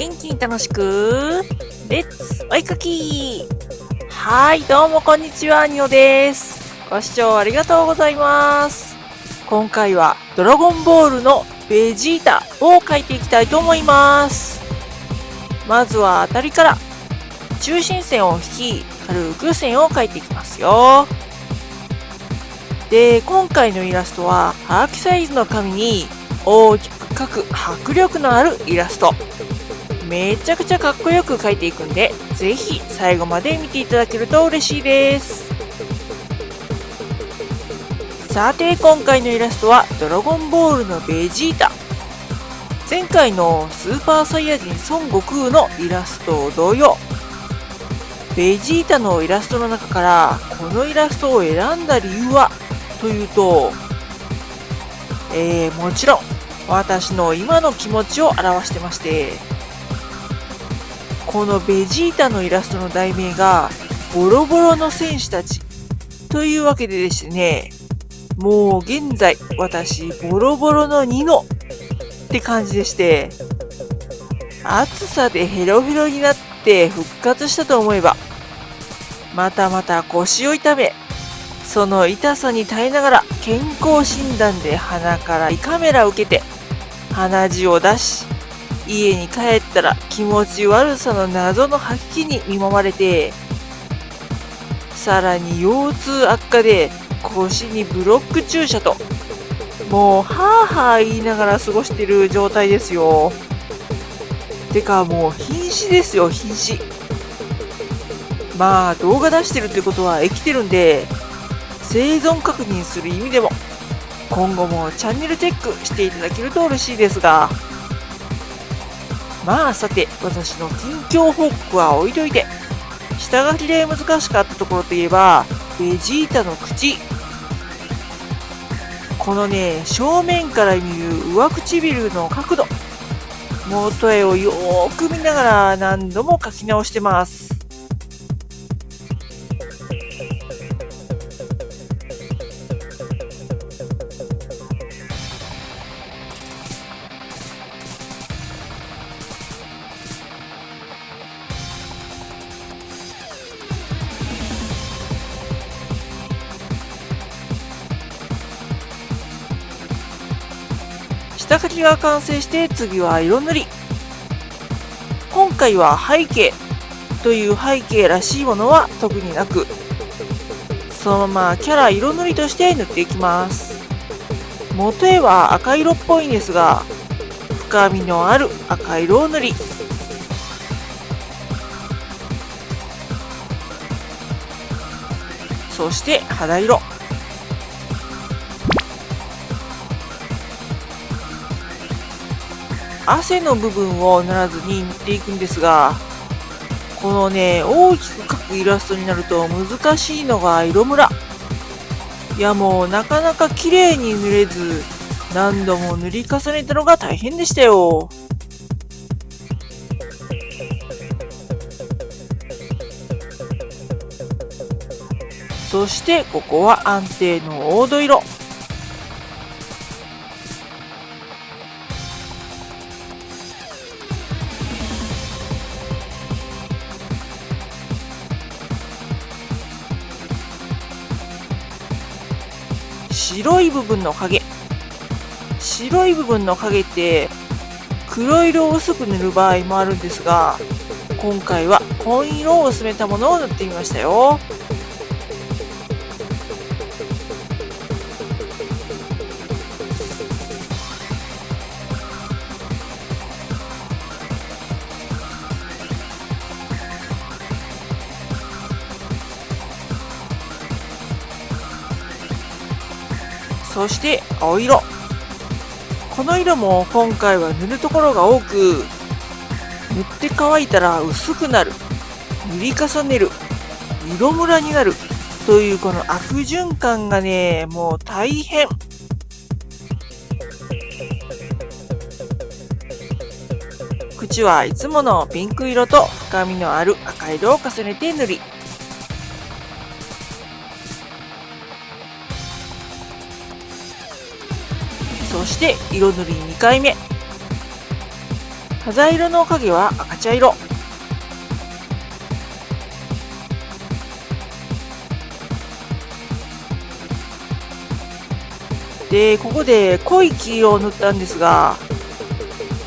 元気に楽しくレッツお絵かき。はい、どうもこんにちは、ニオです。ご視聴ありがとうございます。今回はドラゴンボールのベジータを描いていきたいと思います。まずは当たりから中心線を引き、軽く線を描いていきますよ。で、今回のイラストはハーフサイズの紙に大きく描く迫力のあるイラスト。めちゃくちゃかっこよく描いていくんで、ぜひ最後まで見ていただけると嬉しいです。さて、今回のイラストはドラゴンボールのベジータ。前回のスーパーサイヤ人孫悟空のイラスト同様、ベジータのイラストの中からこのイラストを選んだ理由はというと、もちろん私の今の気持ちを表してまして、このベジータのイラストの題名がボロボロの戦士たちというわけででしてね、もう現在私ボロボロのニノって感じでして、暑さでヘロヘロになって復活したと思えば、またまた腰を痛め、その痛さに耐えながら健康診断で鼻から胃カメラを受けて鼻血を出し、家に帰ったら気持ち悪さの謎の吐き気に見舞われて、さらに腰痛悪化で腰にブロック注射と、もうはぁはぁ言いながら過ごしている状態ですよ。てかもう瀕死ですよ、瀕死。まあ動画出してるってことは生きてるんで、生存確認する意味でも今後もチャンネルチェックしていただけると嬉しいですが、まあさて、私の近況報告は置いといて、下書きで難しかったところといえばベジータの口。このね、正面から見る上唇の角度、元絵をよーく見ながら何度も描き直してます。下書きが完成して次は色塗り。今回は背景という背景らしいものは特になく、そのままキャラ色塗りとして塗っていきます。元絵は赤色っぽいんですが、深みのある赤色を塗り、そして肌色。汗の部分を塗らずに塗っていくんですが、このね、大きく描くイラストになると難しいのが色ムラ。いやもうなかなか綺麗に塗れず、何度も塗り重ねたのが大変でしたよ。そしてここは安定の黄土色。白い部分の影。白い部分の影って黒色を薄く塗る場合もあるんですが、今回は紺色を薄めたものを塗ってみましたよ。そして青色。この色も今回は塗るところが多く、塗って乾いたら薄くなる、塗り重ねる、色ムラになるというこの悪循環がね、もう大変。口はいつものピンク色と深みのある赤色を重ねて塗り、そして色塗り2回目。肌色の影は赤茶色。で、ここで濃い黄色を塗ったんですが、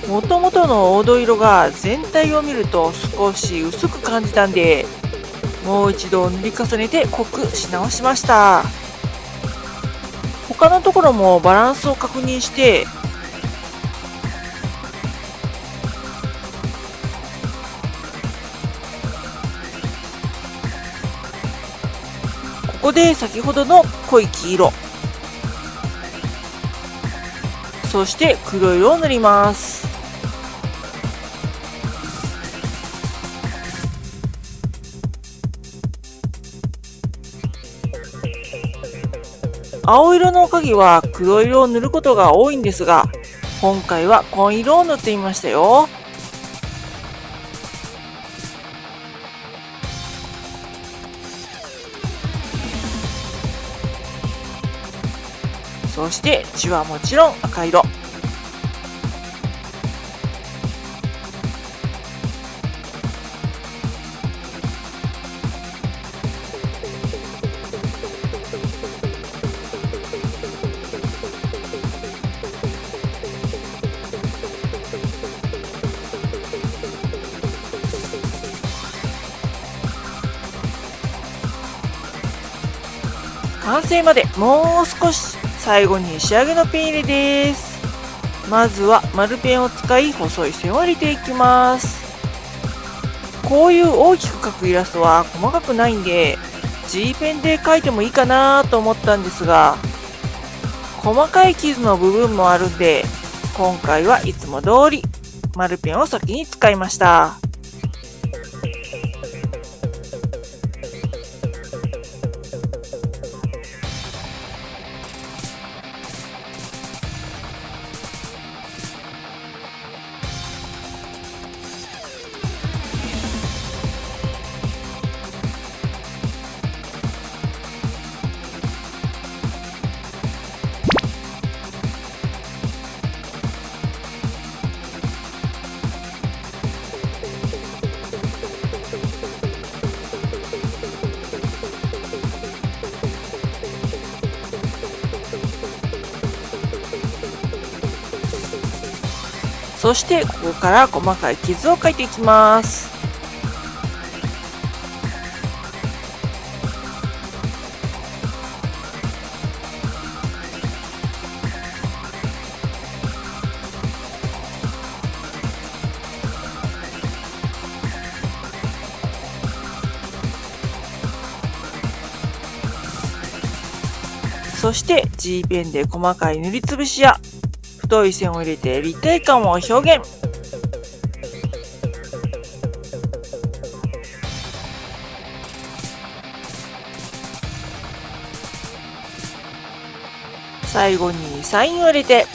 もともとの黄土色が全体を見ると少し薄く感じたんで、もう一度塗り重ねて濃くし直しました。他のところもバランスを確認して、ここで先ほどの濃い黄色、そして黒色を塗ります。青色の影は黒色を塗ることが多いんですが、今回は紺色を塗ってみましたよ。そして字はもちろん赤色。完成までもう少し。最後に仕上げのペン入れです。まずは丸ペンを使い細い線を入れていきます。こういう大きく描くイラストは細かくないんで G ペンで描いてもいいかなと思ったんですが、細かい傷の部分もあるんで、今回はいつも通り丸ペンを先に使いました。そしてここから細かい傷を描いていきます。そして G ペンで細かい塗りつぶしや太い線を入れて立体感を表現。最後にサインを入れて、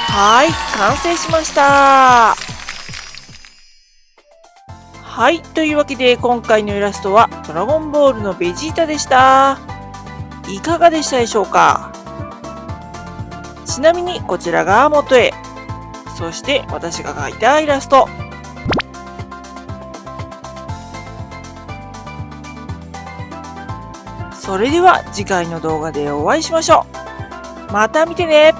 はい、完成しました。はい、というわけで今回のイラストはドラゴンボールのベジータでした。いかがでしたでしょうか。ちなみにこちらが元絵、そして私が描いたイラスト。それでは次回の動画でお会いしましょう。また見てね。